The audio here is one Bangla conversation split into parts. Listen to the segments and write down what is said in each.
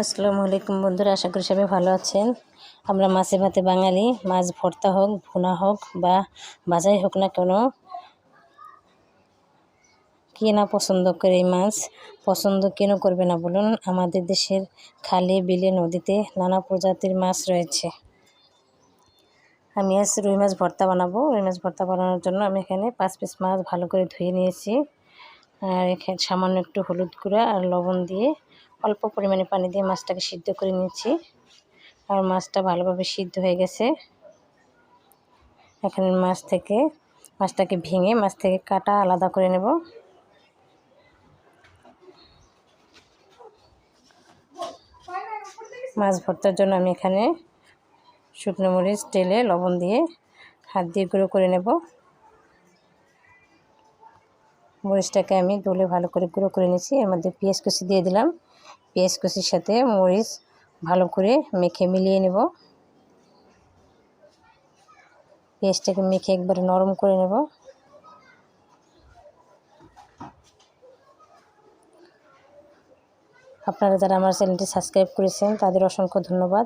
আসসালামু আলাইকুম বন্ধুরা, আশা করি সবাই ভালো আছেন। আমরা মাছে ভাতে বাঙালি। মাছ ভর্তা হোক, ভুনা হোক বা ভাজাই হোক না কেন, কে না পছন্দ করে এই মাছ? পছন্দ কেন করবে না বলুন? আমাদের দেশের খালে বিলে নদীতে নানা প্রজাতির মাছ রয়েছে। আমি আজ রুই মাছ ভর্তা বানাবো। রুই মাছ ভর্তা বানানোর জন্য আমি এখানে 5 পিস মাছ ভালো করে ধুয়ে নিয়েছি। আর এখানে সামান্য একটু হলুদ গুঁড়া আর লবণ দিয়ে অল্প পরিমাণে পানি দিয়ে মাছটাকে সিদ্ধ করে নিয়েছি। আর মাছটা ভালোভাবে সিদ্ধ হয়ে গেছে। এখানে মাছটাকে ভেঙে মাছ থেকে কাটা আলাদা করে নেব। মাছ ভর্তার জন্য আমি এখানে শুকনো মরিচ তেলে লবণ দিয়ে হাত দিয়ে গুঁড়ো করে নেব। মরিচটাকে আমি ডলে ভালো করে গুঁড়ো করে নিয়েছি। এর মধ্যে পেঁয়াজ কুচি দিয়ে দিলাম। পেঁয়াজ কুচির সাথে মরিচ ভালো করে মেখে মিলিয়ে নেব। পেঁয়াজটাকে মেখে একবারে নরম করে নেব। আপনারা যারা আমার চ্যানেলটি সাবস্ক্রাইব করেছেন তাদের অসংখ্য ধন্যবাদ।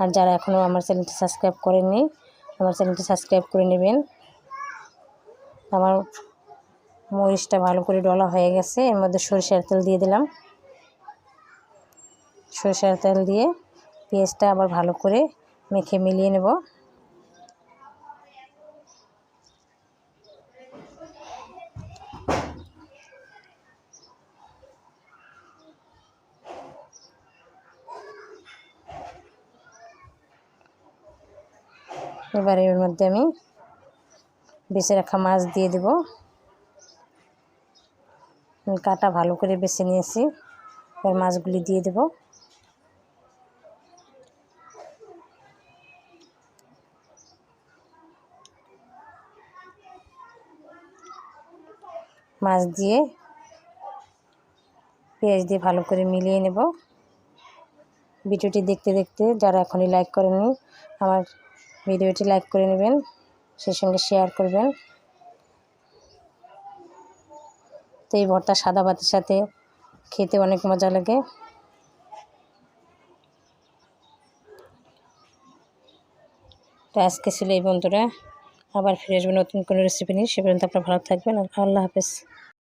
আর যারা এখনও আমার চ্যানেলটি সাবস্ক্রাইব করেননি, আমার চ্যানেলটি সাবস্ক্রাইব করে নেবেন। আমার মরিচটা ভালো করে ডলা হয়ে গেছে। এর মধ্যে সরিষার তেল দিয়ে দিলাম। সরিষার তেল দিয়ে পেঁয়াজটা আবার ভালো করে মেখে মিলিয়ে নেব। এবারে এর মধ্যে আমি বেছে রাখা মাছ দিয়ে দেব। কাটা ভালো করে বেছে নিয়েছি। এবার মাছগুলি দিয়ে দেব। মাছ দিয়ে পেঁয়াজ দিয়ে ভালো করে মিলিয়ে নেব। ভিডিওটি দেখতে দেখতে যারা এখনই লাইক করেননি, আমার ভিডিওটি লাইক করে নেবেন, সেই সঙ্গে শেয়ার করবেন। তো এই ভর্তা সাদা ভাতের সাথে খেতে অনেক মজা লাগে। তো আজকে ছিল এই বন্ধুরা, আবার ফিরে আসবো নতুন কোনো রেসিপি নিয়ে। সে পর্যন্ত আপনারা ভালো থাকবেন। আল্লাহ হাফেজ।